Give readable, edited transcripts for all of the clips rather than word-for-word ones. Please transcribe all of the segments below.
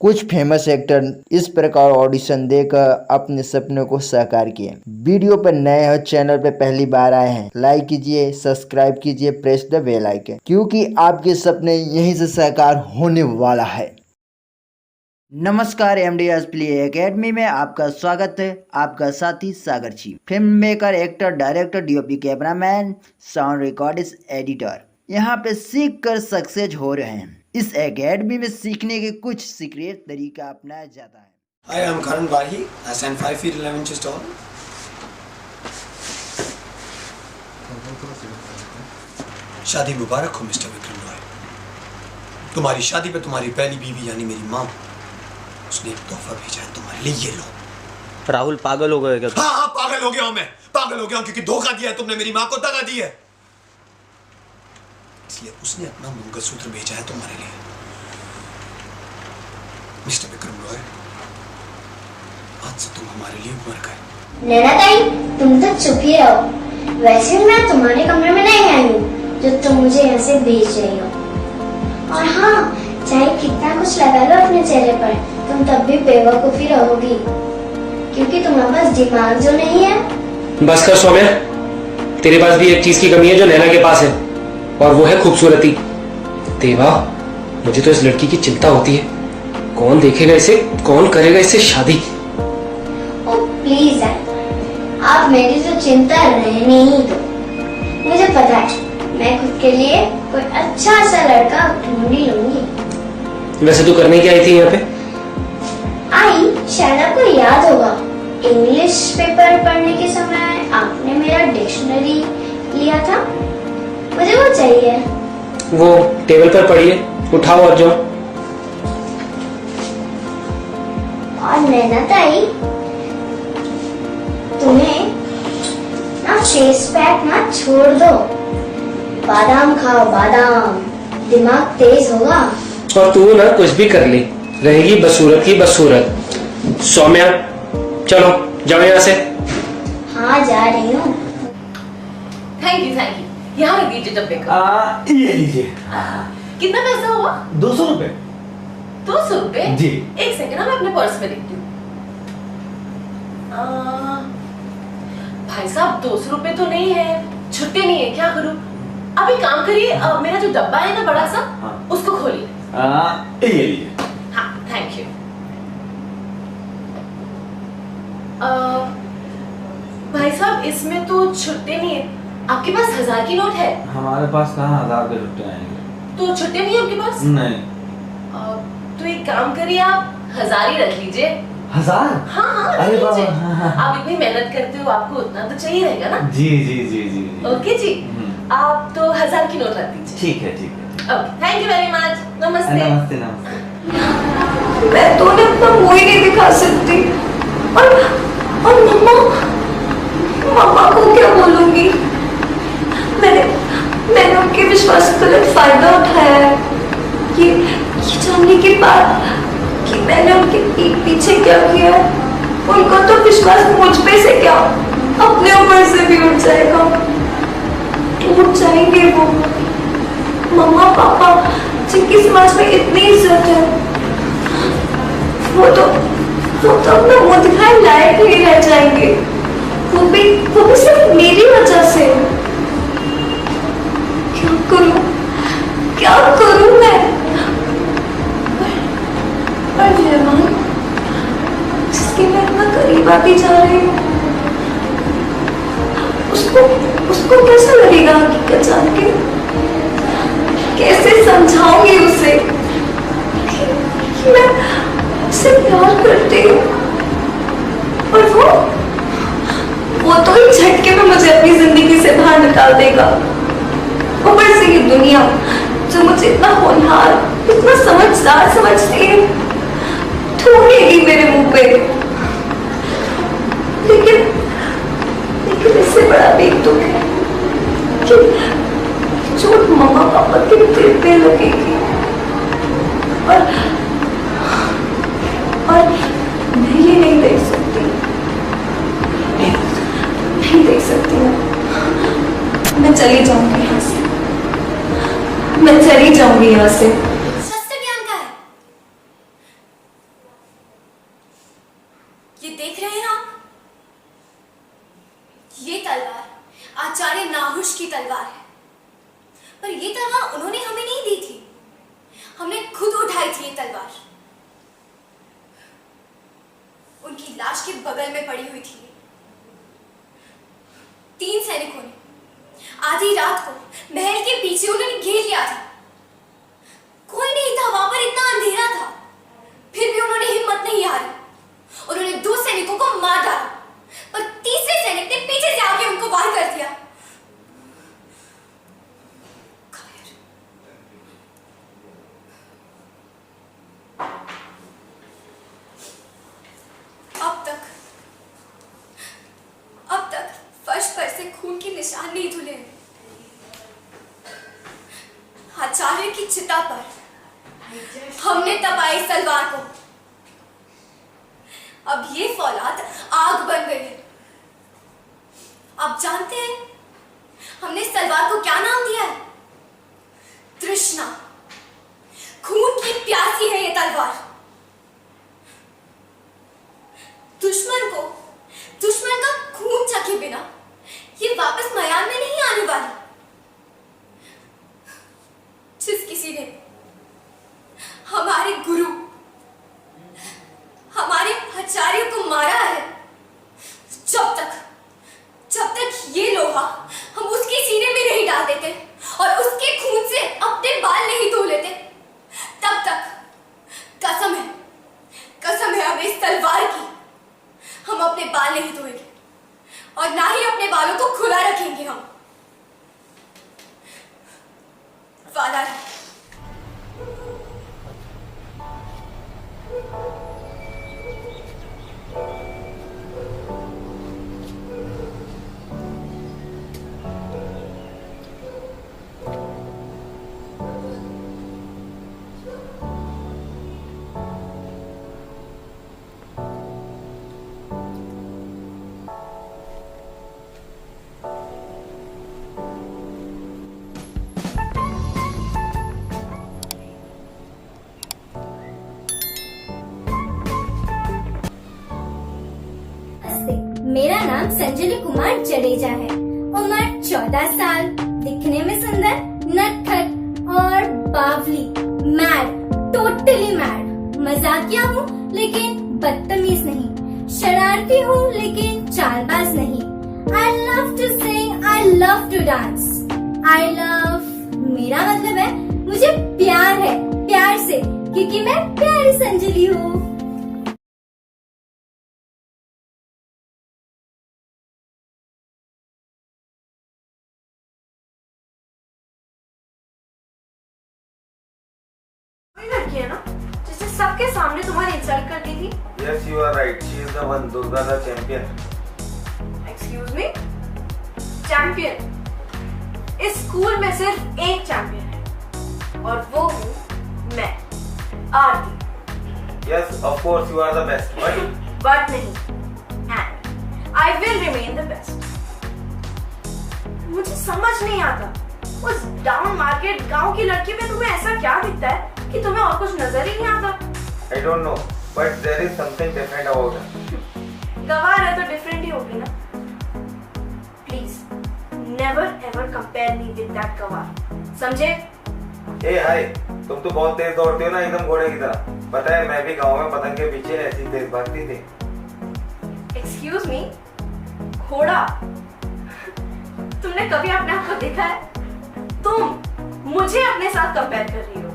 कुछ famous actor इस प्रकार ऑडिशन देकर अपने सपनों को साकार किए। वीडियो पर नए हो, चैनल पे पहली बार आए हैं, लाइक कीजिए, सब्सक्राइब कीजिए, प्रेस द बेल आइकन, क्योंकि आपके सपने यहीं से साकार होने वाला है। नमस्कार, एमडीएस प्ले एकेडमी में आपका स्वागत है। आपका साथी Sagar ji, film maker, actor, director, DOP, cameraman, sound recordist, editor, यहाँ पे सीख कर सक्सेस हो रहे हैं। इस एकेडमी में सीखने के कुछ सीक्रेट तरीका अपनाया जाता है। Hi, I'm Karan Bahi. I stand 5 feet 11 inches tall. शादी मुबारक हो मिस्टर विक्रम रॉय। तुम्हारी शादी पे तुम्हारी पहली बीवी यानी मेरी माँ, उसने एक तोहफा भेजा है तुम्हारे लिए, ये लो। राहुल पागल हो गए क्या? हाँ, पागल हो गया हूँ मैं, पागल हो गया हूँ क्योंकि धोखा दिया है तुमने, मेरी माँ को दगा दी है। इसलिए उसने अपना मंगलसूत्र भेजा है तुम्हारे लिए। मिस्टर विक्रम रॉय, आज से तुम हमारे लिए मर गए। नैना ताई, तुम तो चुप ही रहो। वैसे मैं तुम्हारे कमरे में नहीं आई हूँ जो तुम मुझे यहाँ से भेज रही हो। और हाँ, चाहे कितना कुछ लगा लो अपने चेहरे पर, तुम तब भी बेवकूफी रहोगी, क्योंकि तुम्हारे पास दिमाग जो नहीं है। बस कर सौम्या, तेरे पास भी एक चीज की कमी है जो नैना के पास है, और वो है खूबसूरती। देवा, मुझे तो इस लड़की की चिंता होती है। कौन देखेगा इसे, कौन करेगा इससे शादी? ओ प्लीज आप मेरी तो चिंता रहने ही दो। मुझे पता है, मैं खुद के लिए कोई अच्छा सा लड़का ढूंढ ही लूंगी। वैसे तू करने क्या आई थी यहाँ पे? आई, शायद आपको याद होगा, इंग्लिश पेपर पढ़ने के समय आपने मेरा डिक्शनरी लिया था। मुझे वो चाहिए। वो टेबल पर पड़ी है, उठाओ और जाओ। और नैना ताई, तुम्हें ना फेस पैक ना छोड़ दो, बादाम खाओ, बादाम, दिमाग तेज होगा। और तू ना कुछ भी कर ली, रहेगी बसूरत की बसूरत। सौम्या, चलो जाओ यहाँ से। हाँ, जा रही हूँ। Thank you. यहाँ रख दीजिए डब्बे का। ये लीजिए। कितना पैसा हुआ? 200 रुपए। 200 रुपए? जी। एक सेकंड, मैं अपने पर्स में देखती हूँ। भाई साहब, 200 रुपए तो नहीं है, छुट्टे नहीं है, क्या करूँ? अब एक काम करिए, मेरा जो डब्बा है ना बड़ा सा, हाँ। उसको खोलिए। ये लीजिए। हाँ, थैंक यू। भाई साहब, इसमें तो छुट्टे नहीं है। आपके पास 1000 की नोट है? हमारे पास कहाँ 1000 के छुट्टे आएंगे। तो छुट्टे नहीं है आपके पास? नहीं। तो एक काम करिए, आप 1000 ही रख लीजिए। 1000? हाँ, अरे रख लीजिए। बाबा। आप इतनी मेहनत करते हो, आपको उतना तो चाहिए रहेगा ना? जी जी जी जी। ओके जी, आप तो 1000 की नोट रख दीजिए। ठीक है ठीक है। Okay, thank you very much. नमस्ते। नमस्ते नमस्ते। मैं तो उन्हें अपना मुंह ही नहीं दिखा सकती। और मम्मा को क्या बोलूंगी? मैंने उनके विश्वास का गलत फायदा उठाया है। ये जानने के बाद कि मैंने उनके पीठ पीछे क्या किया है, उनको तो विश्वास मुझ पे से क्या, अपने ऊपर से भी उठ जाएगा। टूट जाएंगे वो। मम्मा पापा जिनकी समाज में इतनी इज्जत है, वो तो अपना मुंह दिखाने लायक नहीं रह जाएंगे। वो भी सिर्फ मेरी वजह से। क्या करूं मैं? पर जयमान, जिसके मैं इतना करीब आती जा रही हूँ, उसको कैसा लगेगा हकीकत जान के? कैसे समझाऊंगी उसे कि मैं उसे प्यार करती हूँ? और वो तो एक झटके में मुझे अपनी जिंदगी से बाहर निकाल देगा। ऊपर से ये दुनिया जो मुझे इतना होनहार, इतना समझदार समझती है, थूकेगी मेरे मुंह पे। लेकिन इससे बड़ा भी दुख है कि चोट मम्मा पापा के दिल पे लगेगी। और मैं ये नहीं देख सकती, नहीं देख सकती। मैं चली जाऊंगी यहाँ से, मैं चली जाऊंगी यहाँ से। सस्ते ज्ञान का है। ये देख रहे हैं आप? ये तलवार आचार्य नाहुष की तलवार है, पर ये तलवार उन्होंने हमें नहीं दी थी, हमने खुद उठाई थी ये तलवार। उनकी लाश के बगल में पड़ी हुई थी। 3 सैनिकों ने आधी रात को महल के पीछे उन्होंने घेर लिया था। कोई नहीं था वहां पर, इतना अंधेरा था, फिर भी उन्होंने हिम्मत नहीं हारी। उन्होंने 2 सैनिकों को मार डाला, पर तीसरे सैनिक ने पीछे से आके उनको वार कर दिया। अब तक फर्श पर से खून के निशान नहीं धुले। आचार्य की चिता पर हमने तपाई तलवार को। अब ये फौलाद आग बन गई है। आप जानते हैं हमने इस तलवार को क्या नाम दिया है? तृष्णा। खून की प्यासी है ये तलवार। दुश्मन का खून चखे बिना ये वापस मैदान में नहीं आने वाली। जिस किसी ने हमारे गुरु, हमारे आचार्य को मारा है, जब तक ये लोहा हम उसके सीने में नहीं डाल देते और उसके खून से अपने बाल नहीं धो लेते, तब तक कसम है हमें इस तलवार की, हम अपने बाल नहीं धोएंगे और ना ही अपने बालों को खुला रखेंगे। हम वादा है। मेरा नाम संजली कुमार जडेजा है। उम्र 14 साल, दिखने में सुंदर, नटखट और बावली, मैड, टोटली मैड। मजाकिया हूँ लेकिन बदतमीज नहीं, शरारती हूँ लेकिन चालबाज नहीं। I love to sing, I love to dance, I love, मेरा मतलब है मुझे प्यार है, प्यार से, क्योंकि मैं प्यारी संजली हूँ। लड़की है ना जिसने सबके सामने तुम्हारी इंसल्ट कर दी थी? Yes, you are right. She is the one, Durga the champion. Excuse me? Champion? इस स्कूल में सिर्फ एक चैंपियन है और वो हूँ मैं, आरती। Yes, of course you are the best. But नहीं, and I will remain the best. मुझे समझ नहीं आता उस डाउन मार्केट गांव की लड़की में तुम्हें ऐसा क्या दिखता है कि तुम्हें और कुछ नजर ही नहीं आता? I don't know, but there is something different about her. गवार है तो डिफरेंट ही होगी ना। Please never ever compare me with that गवार, समझे? Hey, hi, तुम तो बहुत तेज दौड़ती हो ना, एकदम घोड़े की तरह। पता है मैं भी गांव में पतंग के पीछे ऐसी तेज भागती थी। एक्सक्यूज मी, घोड़ा? तुमने कभी अपने आप को देखा है? तुम मुझे अपने साथ कंपेयर कर रही हो।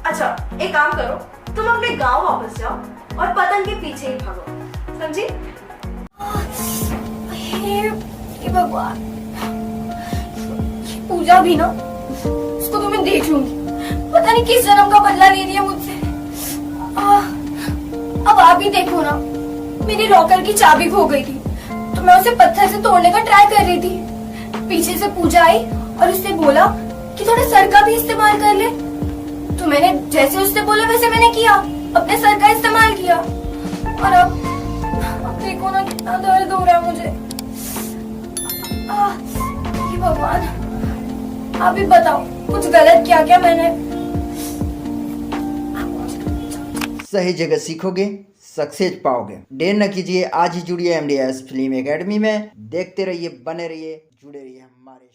अच्छा एक काम करो, तुम अपने गांव वापस जाओ और पतंग के पीछे ही भागो, समझी? हे भगवान, पूजा भी ना, उसको तो मैं देख लूंगी, पता नहीं किस जन्म का बदला ले रही है मुझसे। अब आप ही देखो ना, मेरी लॉकर की चाबी खो गई थी तो मैं उसे पत्थर से तोड़ने का ट्राई कर रही थी। पीछे से पूजा आई और उससे बोला कि थोड़ा सर का भी इस्तेमाल कर ले, तो मैंने जैसे उसने बोला वैसे मैंने किया, अपने सर का इस्तेमाल किया। और अब देखो ना कितना दर्द हो रहा है मुझे। ये भगवान, आप ही बताओ कुछ गलत किया क्या मैंने? सही जगह सीखोगे, सक्सेस पाओगे। देर न कीजिए, आज ही जुड़िए MDS फिल्म एकेडमी में। देखते रहिए, बने रहिए, जुड़े रहिए हमारे